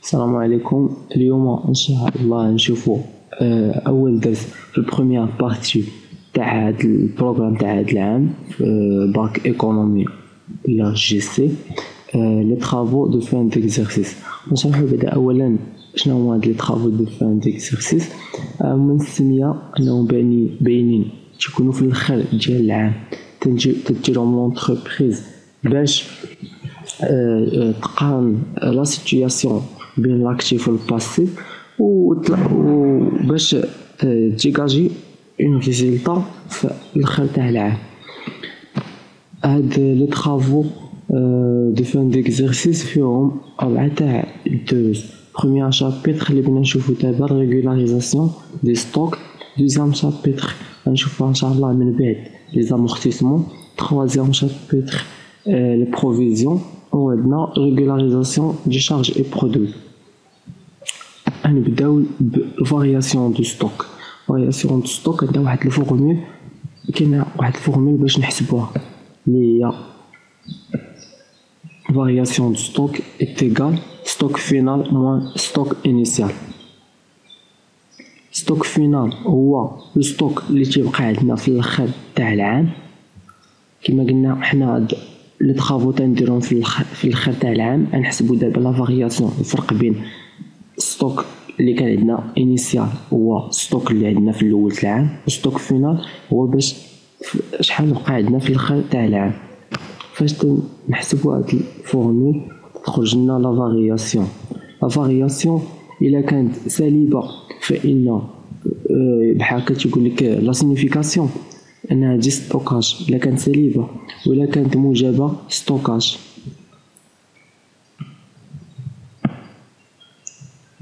السلام عليكم. اليوم ان شاء الله نشوفوا اول درس في البروميير بارتي تاع هاد البروغرام تاع هاد العام في باك ايكونومي ولا جي سي لي طرافو دو فان ديكزارسيس. نشرحوا بعدا اولا شنو هما هاد لي طرافو دو فان ديكزارسيس. من السميه انهم باينين تيكونوا في الاخر ديال العام، تديرهم لونتربريز باش تقارن لا سيتوياسيون بين لاكتيف والباسيف و باش تيجاجي اون ريزلتا في الاخر تاع العام. هاد لي طرافو دو فان ديكزارسيس فيهم 4 تاع الدروس. بروميير شابيتر اللي بغينا نشوفو دابا ريغولاريزاسيون دي ستوك. دوزيام شابيتر غنشوفو ان شاء الله من بعد لي زامورتيسمون. troisième chapitre les provisions ou عندنا régularisation des charges et produits. غنبداو بالفارياسيون دو ستوك. فارياسيون دو ستوك عندنا واحد الفورمول، كاينه واحد الفورمول باش نحسبوها اللي هي فارياسيون دو ستوك est égal stock final moins stock initial. ستوك فينال هو الستوك اللي تيبقى عندنا في الاخر تاع العام. كما قلنا حنا لي طرافو تنديرهم في الاخر تاع العام. غنحسبوا دابا لا فارياسيون، الفرق بين ستوك اللي كان عندنا انيسيال هو ستوك اللي عندنا في الاول تاع العام، وستوك فينال هو باش شحال بقى عندنا في الاخر تاع العام. فاش نحسبوا هاد الفورمول تخرج لنا لا فارياسيون. لا فارياسيون الا كانت سالبه فان بحال هكا تيقول لك لا سينيفيكاسيون انها دي ستوكاج، الا كانت سالبه، ولا كانت موجبه ستوكاج.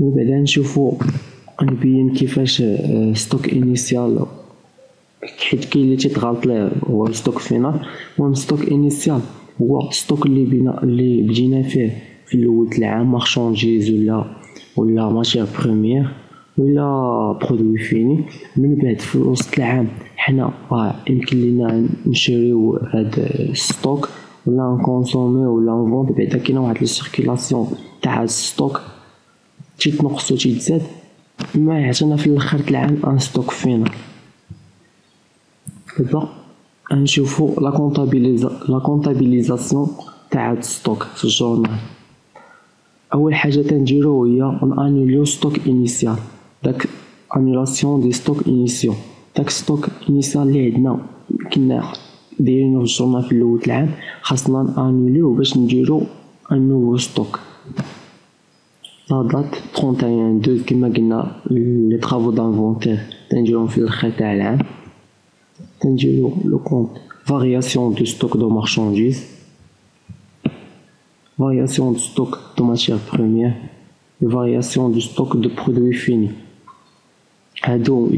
وبعدا نشوفوا نبين كيفاش ستوك انيسيال، حيت كاين اللي تيتغلط ليه هو ستوك فينال. المهم ستوك انيسيال هو ستوك اللي بدينا فيه في الاول العام، مارشانديز ولا ماتيير بروميير ولا برودوي فيني. من بعد في وسط العام حنا يمكن لينا نشريو هاد الستوك ولا نكونسومي ولا نفوند. بعدا كاينه واحد لي سيركيلاسيون تاع الستوك تيتنقص و تيتزاد، ما يعطينا في الاخر العام ان ستوك فينال. دابا غنشوفو لا كونطابيليزاسيون تاع هاد الستوك في الجورنال. اول حاجه تنديرو هي انوليو ستوك انيسيال، داك انولاسيون دي ستوك انيسيون. داك ستوك انيسيال اللي عندنا كنا دايرينو في الجورنال في الاول العام خاصنا انوليو باش نديرو ان نوفو ستوك. لا دات 31/12 كما قلنا لي طرافو دانفونتير تنديروهم في الاخر تاع العام. تنديرو لو كونت فارياسيون دو ستوك دو مارشانديز، variation de stock de matières premières et variation du stock de produits finis. هادو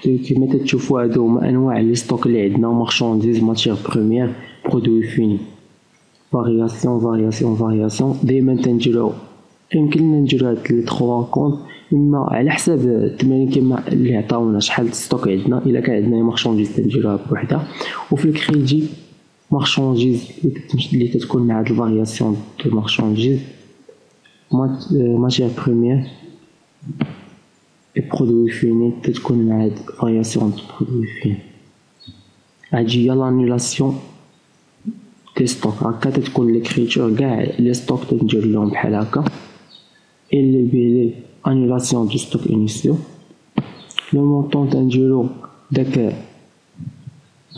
كيما تتشوفوا هادو هما انواع لي ستوك اللي عندنا: مارشانديز، ماتيير بروميير، برودوي فيني. فارياسيون دائما تنديرو، يمكن لنا نديرو هاد لي 3 كونط اما على حساب التمارين كما اللي عطاونا شحال ستوك عندنا. الا كان عندنا مارشانديز تنديروها بوحدها، وفي الكريدي مارشانديز اللي تتكون مع هاد الفارياسيون دو مارشانديز، ماتيير بروميير اي برودوي فيني تتكون مع هاد الفارياسيون دو برودوي فيني. هادي هي لانولاسيون دي ستوك. هكا تتكون ليكريتور كاع لي ستوك تندير لهم بحال هكا. اللي بيلي انولاسيون دو ستوك انيسيو. لو مونطون تنديرو داك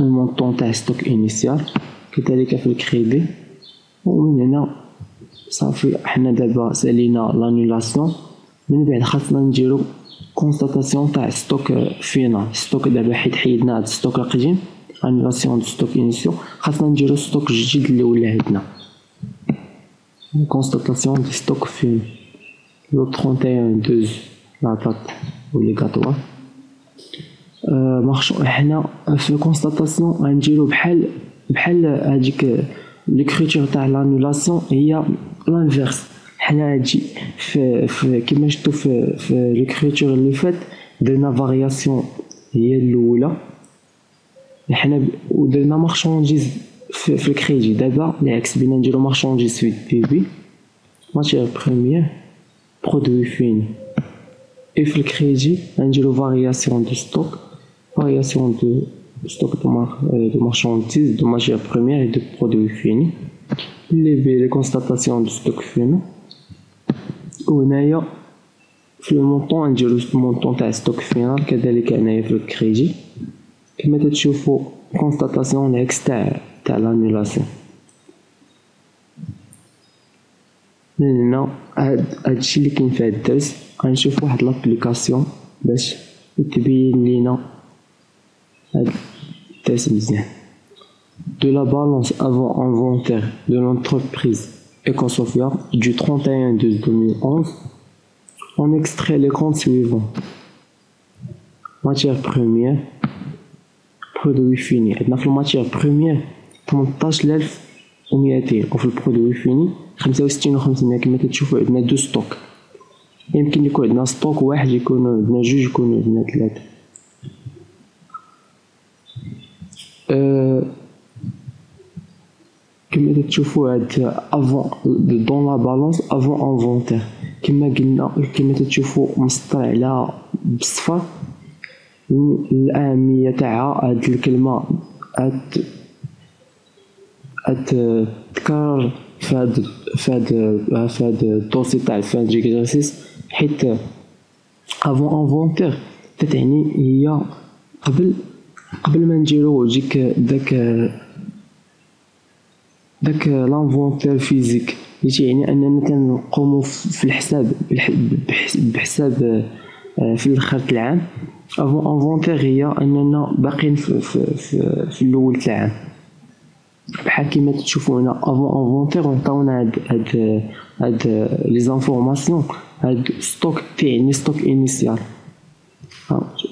المونطون تاع ستوك انيسيال، كذلك في الكريدي. ومن هنا صافي حنا دابا سالينا لانولاسيون. من بعد خاصنا نديرو كونستاتاسيون تاع ستوك فينال. ستوك دابا حيت حيدنا هاد الستوك القديم انولاسيون دو ستوك انيسيو، خاصنا نديرو ستوك جديد اللي ولا عندنا كونستاتاسيون دو ستوك فينال. لو 31/12 لا دات اوبليغاتوار. حنا في الكونستاتاسيون غنديرو بحال هاديك ليكريتور تاع لانولاسيون هي لانفيرس. حنا هادي في كيما شفتو في ليكريتور اللي فات درنا فارياسيون هي الاولى حنا ودرنا مارشانديز في الكريدي. دابا العكس، بينا نديرو مارشانديز في الديبي، ماتيير بروميير، برودوي فيني. اي في الكريدي غنديرو فارياسيون دو ستوك، فارياسيون دو ستوك دو مارشانديز دو ماتيير بروميير اي دو برودوي فيني. لي كونستاتاسيون دو ستوك فينا، وهنايا في المونطون نديرو المونطون تاع ستوك فينال. كذلك هنايا في الكريدي كما تتشوفوا كونستاتاسيون العكس تاع لانولاسيون. من هنا هادشي اللي كاين في هاد الدرس. غنشوف واحد لابليكاسيون باش تبين لينا هاد الدرس مزيان. De la balance avant inventaire de l'entreprise Ecosofia du 31/12/2011, on extrait les comptes suivants. Matière première, produit fini. عندنا في الماتير بروميير 18200 وفي البرودوي فيني 65500. كما تشوفوا عندنا دو ستوك، يمكن يكون عندنا ستوك واحد، يكون عندنا جوج، يكون عندنا ثلاثة. كما تشوفوا هاد افون دون لا بالونس افون انفونتير، كما قلنا كما تشوفوا مسطر على بالصفر. الأهمية تاعها هاد الكلمة تكرر في هاد الدوسي تاع الفان ديكزارسيس، حيت افون انفونتير تتعني هي قبل ما نديرو داك لانفونتير فيزيك، اللي تيعني اننا كنقومو في الحساب بحساب في الاخر تاع العام. افون انفونتير هي اننا باقيين في الاول تاع العام. بحال كيما تشوفوا هنا افون انفونتير عطاونا هاد لي زانفورماسيون. هاد ستوك تيعني ستوك انيسيال،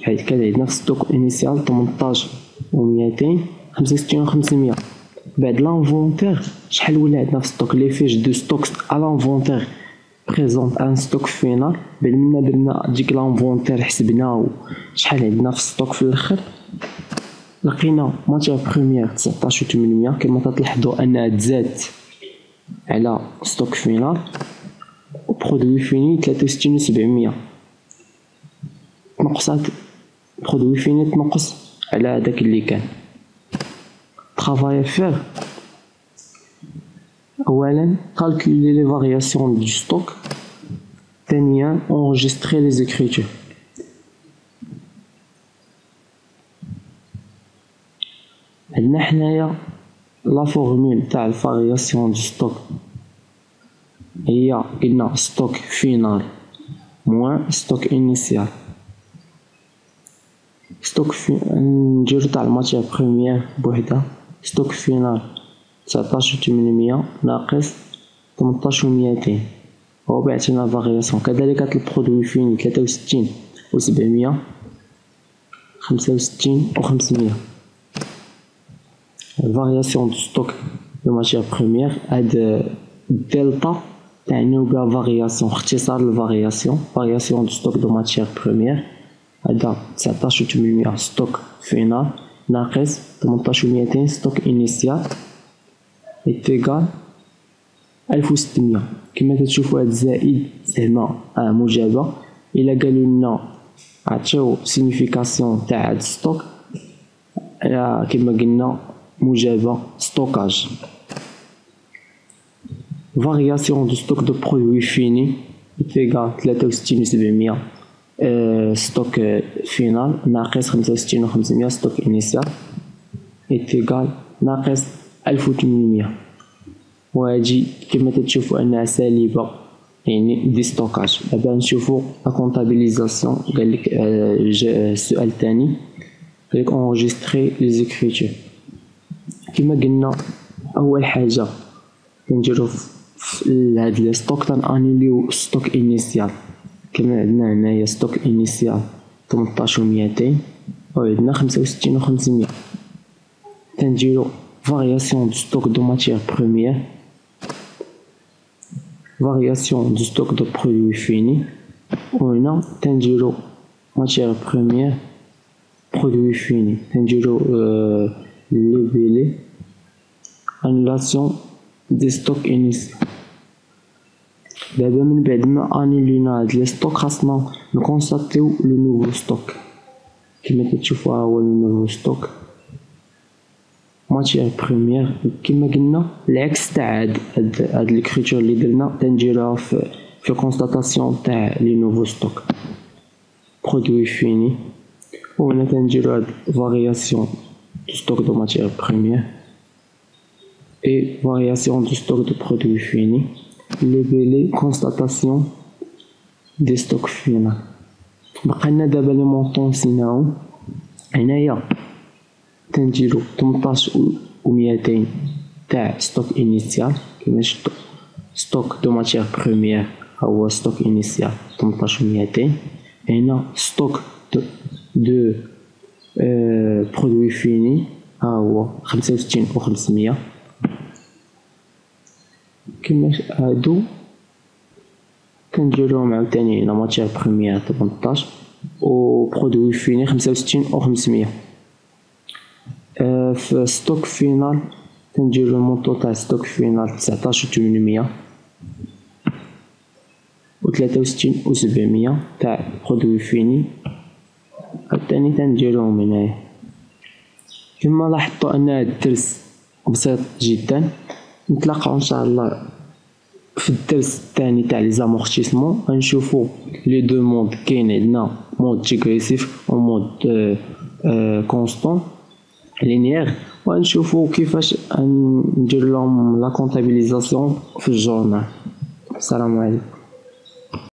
حيت كان عندنا ستوك انيسيال 18 و200 65 و500. بعد لانفونتير شحال ولا عندنا في ستوك لي فيش دو ستوك ا لانفونتير بريزونط ان ستوك فينال. بعد منا درنا ديك لانفونتير حسبنا شحال عندنا في ستوك في الاخر، لقينا ماتيير بروميير 19800. كما تلاحظوا انها تزادت على ستوك فينال، وبرودوي فيني 63700 تنقصات. برودوي فيني تنقص على هذاك اللي كان. travail à faire. أولا calculer les variations du stock. ثانيا enregistrer les écritures. عندنا حنايا لا فورمول تاع الفارياسيون دو ستوك، هي قلنا ستوك فينال موان ستوك انيسيال. ستوك نديرو تاع الماتيير بروميير بوحدها. ستوك فينال 19800 ناقص 18200 هو بيعطينا فارياسيون. كذلك هاد البرودوي فيني 63 و700 65 و500. الفارياسيون دو ستوك دو ماتيير بروميير، هاد الدلتا تعني بها فارياسيون، اختصار الفارياسيون. فارياسيون دو ستوك دو ماتيير بروميير هذا 19800 ستوك فينال ناقص 18200 ستوك انيسيال ايتيغال 1600. كما تشوفوا هاد الزائد زعما مجابه. الا قالوا لنا عطيو سينيفيكاسيون تاع هاد ستوك، كما قلنا مجابه ستوكاج. فارياسيون دو ستوك دو برودوي فيني ايتيغال 63700 ستوك فينال ناقص 65 و500 ستوك انيسيال ايتيغال ناقص 1800. وهاجي كما تشوفوا انها سالبه، يعني دي ستوكاج. دابا نشوفوا لا كونطابيليزاسيون. قالك السؤال الثاني قالك انجستري لي زيكريتور. كما قلنا اول حاجه كنديرو في هاد لي ستوك تنانيليو ستوك انيسيال. كما عندنا هنايا ستوك انيسيال 18200 وعندنا 65 و500. تنديرو فارياسيون دو ستوك دو ماتيير بروميير، فارياسيون دو ستوك دو برودوي فيني، وهنا تنديرو ماتيير بروميير برودوي فيني. تنديرو ليبيلي انولاسيون دي ستوك انيسيال. دابا من بعد ما انيلينا هاد لي ستوك خاصنا نكونستاتيو لو نوفو ستوك. كما كتشوفوا ها هو لو نوفو ستوك ماتيير بروميير. كما قلنا العكس تاع هاد الكريتور اللي درنا تنديروها في الكونستاتاسيون تاع لي نوفو ستوك برودوي فيني. وهنا تنديرو هاد فارياسيون دو ستوك دو ماتيير بروميير et variation du stock de produits finis. Labelé constatation des stocks finaux. بقينا دابا لي مونطون نسيناهم. هنايا تنديرو 18200 تاع ستوك انيسيال كما شفتو. ستوك دو ماتيير بروميير هو ستوك انيسيال 18200. هنا ستوك دو برودوي فيني ها هو 65500. كما هادو كنديروهم عاوتاني هنا ماتيير بروميير 18 و برودوي فيني 65500. في ستوك فينال كنديرو المونطو تاع ستوك فينال 19800 و 63700 تاع برودوي فيني عاوتاني تنديروهم هنايا. كما لاحظتوا ان هاد الدرس بسيط جدا. نتلاقاو ان شاء الله في الدرس الثاني تاع لي زامورتيسمون. غنشوفو لي دو مود كاين عندنا مود ديغريسيف و مود كونستون لينيير. وغنشوفو كيفاش ندير لهم لا كونطابيليزاسيون في الجورنال. السلام عليكم.